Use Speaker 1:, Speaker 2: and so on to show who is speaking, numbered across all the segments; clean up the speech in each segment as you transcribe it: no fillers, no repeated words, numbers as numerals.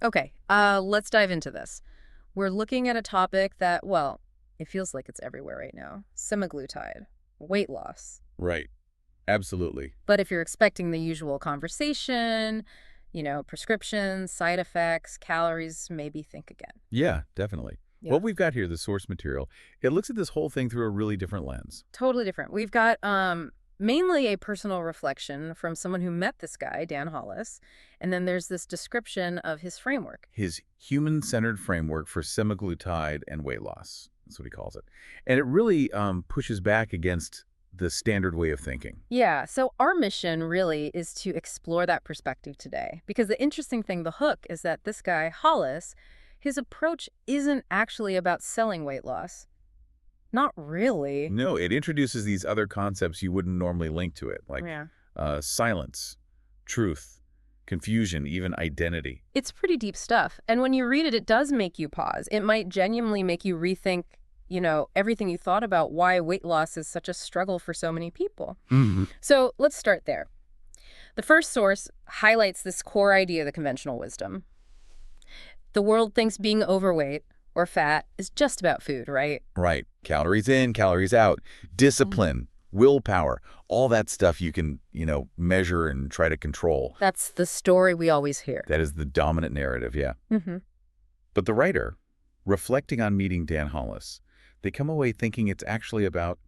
Speaker 1: Okay, let's dive into this. We're looking at a topic that, well, it feels like it's everywhere right now. Semaglutide, weight loss.
Speaker 2: Right. Absolutely.
Speaker 1: But if you're expecting the usual conversation, prescriptions, side effects, calories, maybe think again.
Speaker 2: Yeah, definitely.
Speaker 1: Yeah.
Speaker 2: What we've got here, the source material, it looks at this whole thing through a really different lens.
Speaker 1: Totally different. We've got mainly a personal reflection from someone who met this guy, Dan Hollis, and then there's this description of his framework.
Speaker 2: His human-centered framework for semaglutide and weight loss. That's what he calls it. And it really pushes back against the standard way of thinking.
Speaker 1: Yeah, so our mission really is to explore that perspective today. Because the interesting thing, the hook, is that this guy, Hollis, his approach isn't actually about selling weight loss. Not really.
Speaker 2: No, it introduces these other concepts you wouldn't normally link to it, like
Speaker 1: Yeah.
Speaker 2: silence, truth, confusion, even identity.
Speaker 1: It's pretty deep stuff. And when you read it, it does make you pause. It might genuinely make you rethink, everything you thought about why weight loss is such a struggle for so many people.
Speaker 2: Mm-hmm.
Speaker 1: So let's start there. The first source highlights this core idea of the conventional wisdom. The world thinks being overweight or fat is just about food, right?
Speaker 2: Right. Calories in, calories out, discipline, willpower, all that stuff you can, measure and try to control.
Speaker 1: That's the story we always hear.
Speaker 2: That is the dominant narrative, yeah.
Speaker 1: Mm-hmm.
Speaker 2: But the writer, reflecting on meeting Dan Hollis, they come away thinking it's actually about,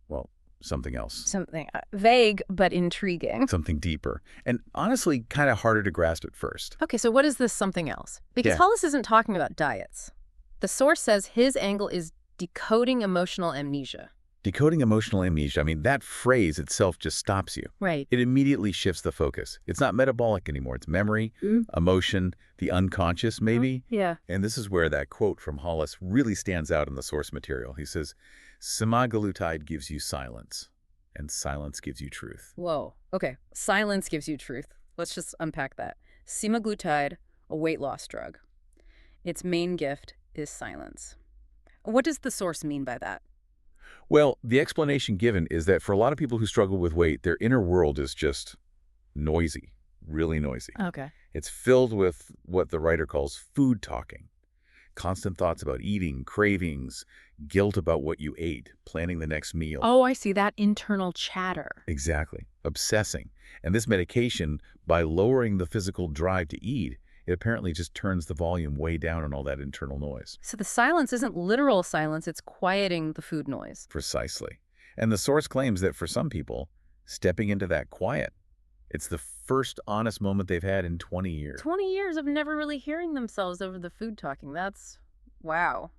Speaker 2: well, something else.
Speaker 1: Something vague but intriguing.
Speaker 2: Something deeper. And honestly, kind of harder to grasp at first.
Speaker 1: Okay, so what is this something else? Because
Speaker 2: Yeah.
Speaker 1: Hollis isn't talking about diets. The source says his angle is decoding emotional amnesia.
Speaker 2: Decoding emotional amnesia, that phrase itself just stops you.
Speaker 1: Right.
Speaker 2: It immediately shifts the focus. It's not metabolic anymore. It's memory, emotion, the unconscious maybe.
Speaker 1: Yeah.
Speaker 2: And this is where that quote from Hollis really stands out in the source material. He says, "Semaglutide gives you silence, and silence gives you truth."
Speaker 1: Whoa. Okay. Silence gives you truth. Let's just unpack that. Semaglutide, a weight loss drug. Its main gift is silence. What does the source mean by that?
Speaker 2: Well, the explanation given is that for a lot of people who struggle with weight, their inner world is just noisy, really noisy.
Speaker 1: Okay.
Speaker 2: It's filled with what the writer calls food talking. Constant thoughts about eating, cravings, guilt about what you ate, planning the next meal.
Speaker 1: Oh, I see. That internal chatter.
Speaker 2: Exactly. Obsessing. And this medication, by lowering the physical drive to eat, it apparently just turns the volume way down on all that internal noise.
Speaker 1: So the silence isn't literal silence, it's quieting the food noise.
Speaker 2: Precisely. And the source claims that for some people, stepping into that quiet, it's the first honest moment they've had in 20 years.
Speaker 1: 20 years of never really hearing themselves over the food talking. Wow.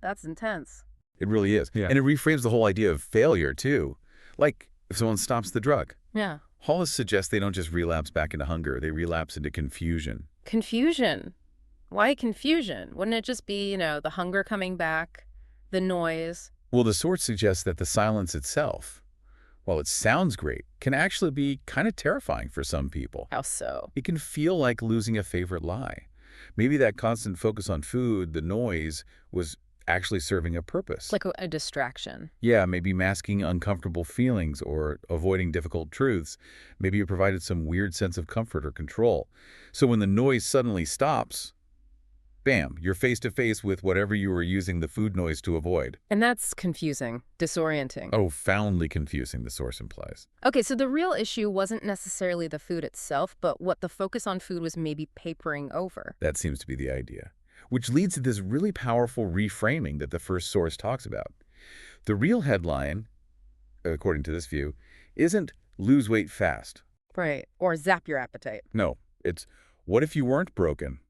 Speaker 1: That's intense.
Speaker 2: It really is.
Speaker 1: Yeah.
Speaker 2: And it reframes the whole idea of failure, too. Like, if someone stops the drug.
Speaker 1: Yeah.
Speaker 2: Hollis suggests they don't just relapse back into hunger, they relapse into confusion.
Speaker 1: Confusion. Why confusion? Wouldn't it just be, the hunger coming back, the noise?
Speaker 2: Well, the source suggests that the silence itself, while it sounds great, can actually be kind of terrifying for some people.
Speaker 1: How so?
Speaker 2: It can feel like losing a favorite lie. Maybe that constant focus on food, the noise, was actually serving a purpose.
Speaker 1: Like a distraction.
Speaker 2: Yeah, maybe masking uncomfortable feelings or avoiding difficult truths. Maybe it provided some weird sense of comfort or control. So when the noise suddenly stops, bam, you're face to face with whatever you were using the food noise to avoid.
Speaker 1: And that's confusing, disorienting.
Speaker 2: Profoundly confusing, the source implies.
Speaker 1: Okay, so the real issue wasn't necessarily the food itself, but what the focus on food was maybe papering over.
Speaker 2: That seems to be the idea. Which leads to this really powerful reframing that the first source talks about. The real headline, according to this view, isn't "lose weight fast."
Speaker 1: Right, or zap your appetite.
Speaker 2: No, it's "what if you weren't broken,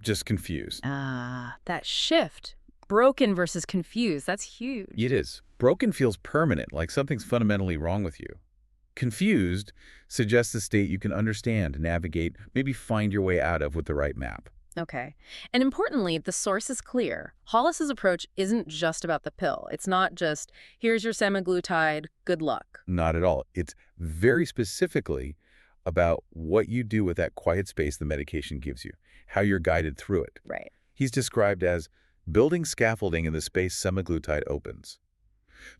Speaker 2: just confused?"
Speaker 1: Ah, that shift. Broken versus confused, that's huge.
Speaker 2: It is. Broken feels permanent, like something's fundamentally wrong with you. Confused suggests a state you can understand, navigate, maybe find your way out of with the right map.
Speaker 1: Okay. And importantly, the source is clear. Hollis's approach isn't just about the pill. It's not just, here's your semaglutide, good luck.
Speaker 2: Not at all. It's very specifically about what you do with that quiet space the medication gives you, how you're guided through it.
Speaker 1: Right.
Speaker 2: He's described as building scaffolding in the space semaglutide opens.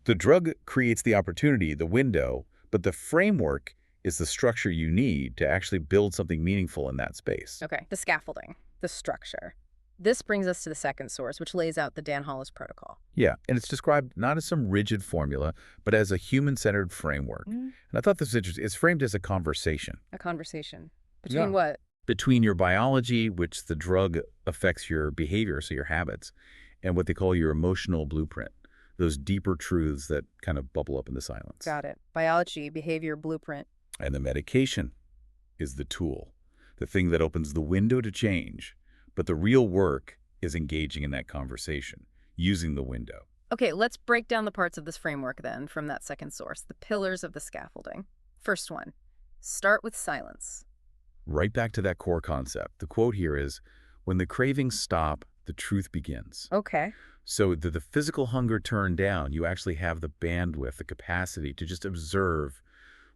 Speaker 2: The drug creates the opportunity, the window, but the framework is the structure you need to actually build something meaningful in that space.
Speaker 1: Okay, the scaffolding, the structure. This brings us to the second source, which lays out the Dan Hollis protocol.
Speaker 2: Yeah, and it's described not as some rigid formula, but as a human-centered framework.
Speaker 1: Mm.
Speaker 2: And I thought this was interesting. It's framed as a conversation.
Speaker 1: A conversation. Between
Speaker 2: Yeah.
Speaker 1: what?
Speaker 2: Between your biology, which the drug affects your behavior, so your habits, and what they call your emotional blueprint, those deeper truths that kind of bubble up in the silence.
Speaker 1: Got it. Biology, behavior, blueprint.
Speaker 2: And the medication is the tool, the thing that opens the window to change. But the real work is engaging in that conversation, using the window.
Speaker 1: Okay, let's break down the parts of this framework then from that second source, the pillars of the scaffolding. First one, start with silence.
Speaker 2: Right back to that core concept. The quote here is, when the cravings stop, the truth begins.
Speaker 1: Okay.
Speaker 2: So the physical hunger turned down, you actually have the bandwidth, the capacity to just observe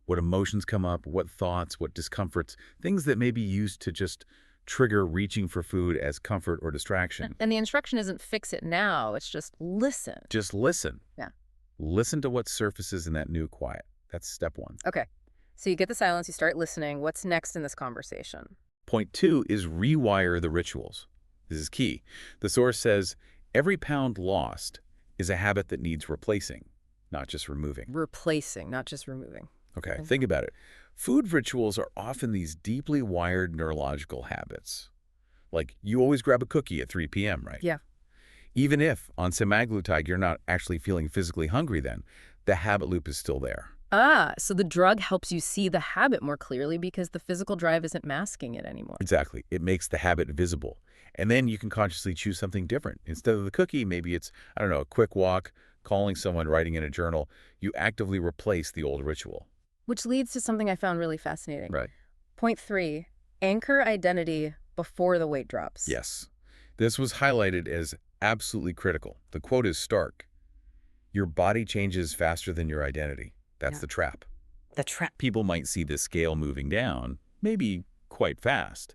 Speaker 2: what emotions come up, what thoughts, what discomforts, things that may be used to just trigger reaching for food as comfort or distraction.
Speaker 1: And the instruction isn't fix it now, it's just listen.
Speaker 2: Just listen.
Speaker 1: Yeah.
Speaker 2: Listen to what surfaces in that new quiet. That's step one.
Speaker 1: Okay. So you get the silence, you start listening. What's next in this conversation?
Speaker 2: Point two is rewire the rituals. This is key. The source says, every pound lost is a habit that needs replacing, not just removing.
Speaker 1: Replacing, not just removing.
Speaker 2: Okay, think about it. Food rituals are often these deeply wired neurological habits. Like, you always grab a cookie at 3 p.m., right?
Speaker 1: Yeah.
Speaker 2: Even if, on semaglutide, you're not actually feeling physically hungry then, the habit loop is still there.
Speaker 1: Ah, so the drug helps you see the habit more clearly because the physical drive isn't masking it anymore.
Speaker 2: Exactly. It makes the habit visible. And then you can consciously choose something different. Instead of the cookie, maybe it's, I don't know, a quick walk, calling someone, writing in a journal. You actively replace the old ritual.
Speaker 1: Which leads to something I found really fascinating.
Speaker 2: Right.
Speaker 1: Point three, anchor identity before the weight drops.
Speaker 2: Yes. This was highlighted as absolutely critical. The quote is stark. Your body changes faster than your identity. That's
Speaker 1: Yeah.
Speaker 2: the trap.
Speaker 1: The trap.
Speaker 2: People might see the scale moving down, maybe quite fast,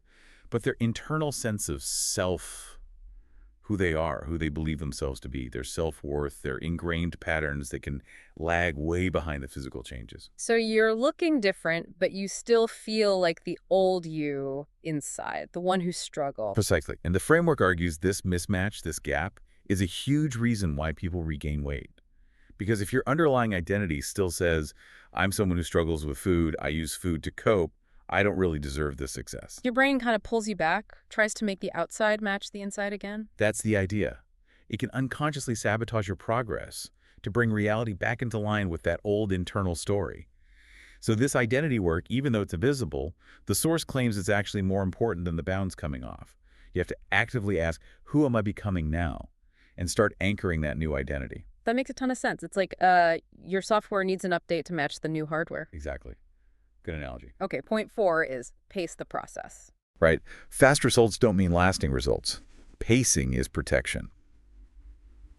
Speaker 2: but their internal sense of self, who they are, who they believe themselves to be, their self-worth, their ingrained patterns that can lag way behind the physical changes.
Speaker 1: So you're looking different, but you still feel like the old you inside, the one who struggled.
Speaker 2: Precisely. And the framework argues this mismatch, this gap, is a huge reason why people regain weight. Because if your underlying identity still says, I'm someone who struggles with food, I use food to cope, I don't really deserve this success.
Speaker 1: Your brain kind of pulls you back, tries to make the outside match the inside again.
Speaker 2: That's the idea. It can unconsciously sabotage your progress to bring reality back into line with that old internal story. So this identity work, even though it's invisible, the source claims it's actually more important than the bounds coming off. You have to actively ask, who am I becoming now? And start anchoring that new identity.
Speaker 1: That makes a ton of sense. It's like your software needs an update to match the new hardware.
Speaker 2: Exactly. Good analogy.
Speaker 1: Okay, point four is pace the process.
Speaker 2: Right. Fast results don't mean lasting results. Pacing is protection.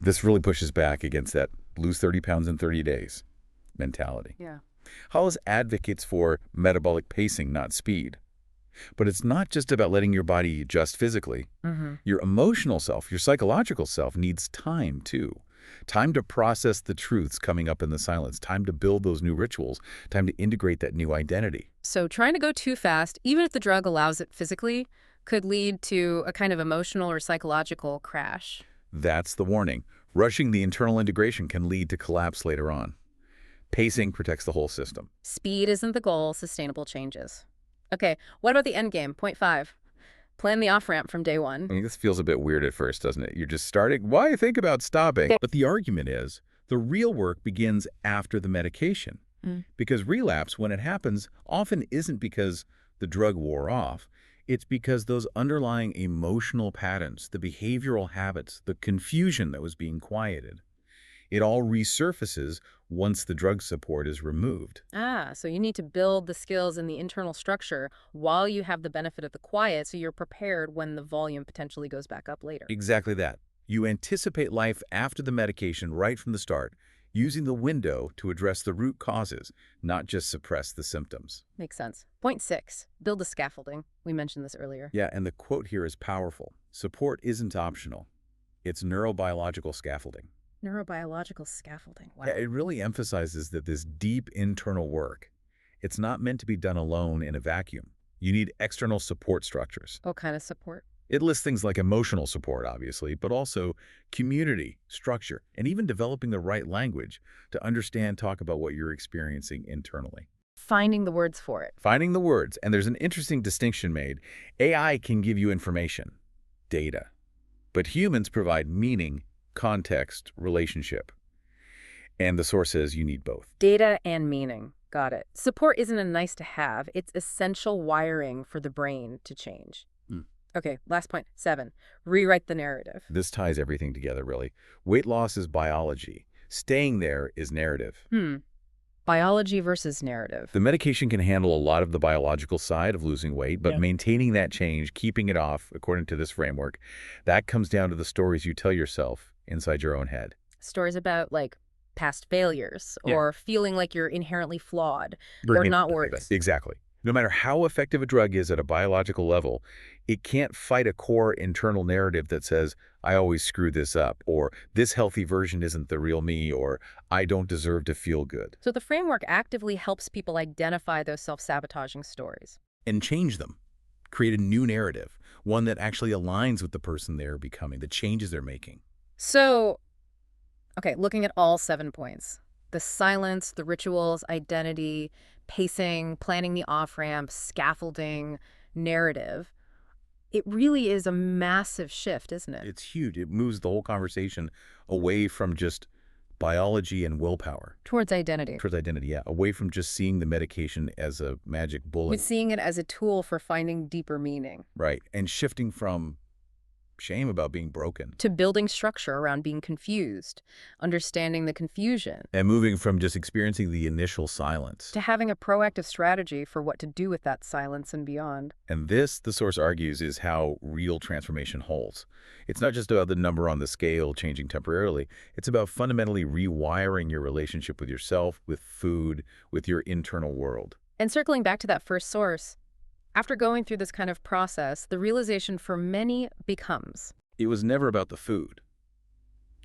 Speaker 2: This really pushes back against that lose 30 pounds in 30 days mentality.
Speaker 1: Yeah.
Speaker 2: Hollis advocates for metabolic pacing, not speed. But it's not just about letting your body adjust physically.
Speaker 1: Mm-hmm.
Speaker 2: Your emotional self, your psychological self needs time too. Time to process the truths coming up in the silence, time to build those new rituals, time to integrate that new identity.
Speaker 1: So trying to go too fast, even if the drug allows it physically, could lead to a kind of emotional or psychological crash.
Speaker 2: That's the warning. Rushing the internal integration can lead to collapse later on. Pacing protects the whole system.
Speaker 1: Speed isn't the goal, sustainable changes. Okay, what about the end game? Point five. Plan the off-ramp from day one.
Speaker 2: I mean, this feels a bit weird at first, doesn't it? You're just starting. Why think about stopping? But the argument is the real work begins after the medication. Because relapse, when it happens, often isn't because the drug wore off. It's because those underlying emotional patterns, the behavioral habits, the confusion that was being quieted, it all resurfaces once the drug support is removed.
Speaker 1: Ah, so you need to build the skills and the internal structure while you have the benefit of the quiet so you're prepared when the volume potentially goes back up later.
Speaker 2: Exactly that. You anticipate life after the medication right from the start, using the window to address the root causes, not just suppress the symptoms.
Speaker 1: Makes sense. Point six, build the scaffolding. We mentioned this earlier.
Speaker 2: Yeah, and the quote here is powerful. Support isn't optional. It's neurobiological scaffolding.
Speaker 1: Neurobiological scaffolding. Wow.
Speaker 2: Yeah, it really emphasizes that this deep internal work, It's not meant to be done alone in a vacuum. You need external support structures.
Speaker 1: What kind of support?
Speaker 2: It lists things like emotional support, obviously, but also community, structure, and even developing the right language to understand, talk about what you're experiencing internally.
Speaker 1: Finding the words for it.
Speaker 2: Finding the words, and there's an interesting distinction made. AI can give you information, data, but humans provide meaning, context, relationship. And the source says you need both.
Speaker 1: Data and meaning. Got it. Support isn't a nice to have. It's essential wiring for the brain to change.
Speaker 2: Hmm.
Speaker 1: Okay, last point, 7. Rewrite the narrative.
Speaker 2: This ties everything together, really. Weight loss is biology. Staying there is narrative.
Speaker 1: Biology versus narrative.
Speaker 2: The medication can handle a lot of the biological side of losing weight, but
Speaker 1: Yeah.
Speaker 2: maintaining that change, keeping it off, according to this framework, that comes down to the stories you tell yourself inside your own head.
Speaker 1: Stories about, like, past failures
Speaker 2: Yeah.
Speaker 1: or feeling like you're inherently flawed or not worth.
Speaker 2: Exactly. No matter how effective a drug is at a biological level, it can't fight a core internal narrative that says, I always screw this up, or this healthy version isn't the real me, or I don't deserve to feel good.
Speaker 1: So the framework actively helps people identify those self-sabotaging stories.
Speaker 2: And change them. Create a new narrative, one that actually aligns with the person they're becoming, the changes they're making.
Speaker 1: So, okay, looking at all 7 points, the silence, the rituals, identity, pacing, planning the off-ramp, scaffolding, narrative, it really is a massive shift, isn't it?
Speaker 2: It's huge. It moves the whole conversation away from just biology and willpower.
Speaker 1: Towards identity.
Speaker 2: Towards identity, yeah. Away from just seeing the medication as a magic bullet.
Speaker 1: With seeing it as a tool for finding deeper meaning.
Speaker 2: Right. And shifting from shame about being broken.
Speaker 1: To building structure around being confused, understanding the confusion.
Speaker 2: And moving from just experiencing the initial silence.
Speaker 1: To having a proactive strategy for what to do with that silence and beyond.
Speaker 2: And this, the source argues, is how real transformation holds. It's not just about the number on the scale changing temporarily. It's about fundamentally rewiring your relationship with yourself, with food, with your internal world.
Speaker 1: And circling back to that first source, after going through this kind of process, the realization for many becomes,
Speaker 2: it was never about the food.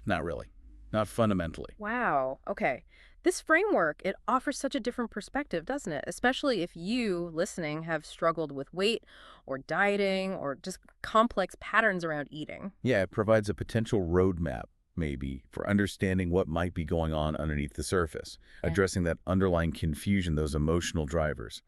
Speaker 2: Not really. Not fundamentally.
Speaker 1: wow, okay. This framework, it offers such a different perspective, doesn't it? Especially if you, listening, have struggled with weight or dieting or just complex patterns around eating.
Speaker 2: Yeah, it provides a potential roadmap, maybe, for understanding what might be going on underneath the surface,
Speaker 1: Okay.
Speaker 2: addressing that underlying confusion, those emotional drivers,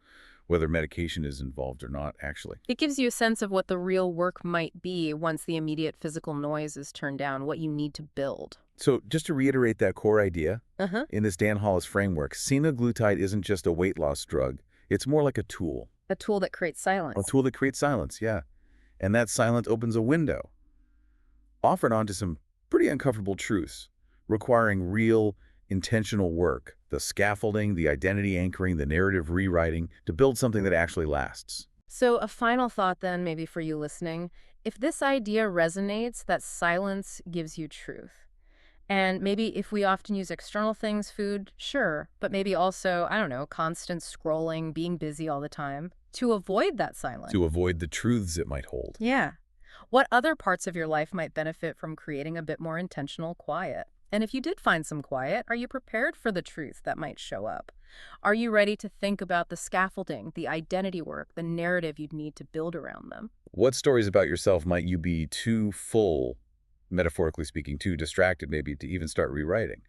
Speaker 2: whether medication is involved or not, actually.
Speaker 1: It gives you a sense of what the real work might be once the immediate physical noise is turned down, what you need to build.
Speaker 2: So just to reiterate that core idea,
Speaker 1: Uh-huh.
Speaker 2: in this Dan Hollis framework, semaglutide isn't just a weight loss drug. It's more like a tool.
Speaker 1: A tool that creates silence.
Speaker 2: A tool that creates silence, yeah. And that silence opens a window, offered onto some pretty uncomfortable truths, requiring real, intentional work, the scaffolding, the identity anchoring, the narrative rewriting, to build something that actually lasts.
Speaker 1: So a final thought then, maybe for you listening, if this idea resonates, that silence gives you truth. And maybe if we often use external things, food, sure, but maybe also, I don't know, constant scrolling, being busy all the time, to avoid that silence.
Speaker 2: To avoid the truths it might hold.
Speaker 1: Yeah. What other parts of your life might benefit from creating a bit more intentional quiet? And if you did find some quiet, are you prepared for the truth that might show up? Are you ready to think about the scaffolding, the identity work, the narrative you'd need to build around them?
Speaker 2: What stories about yourself might you be too full, metaphorically speaking, too distracted maybe to even start rewriting?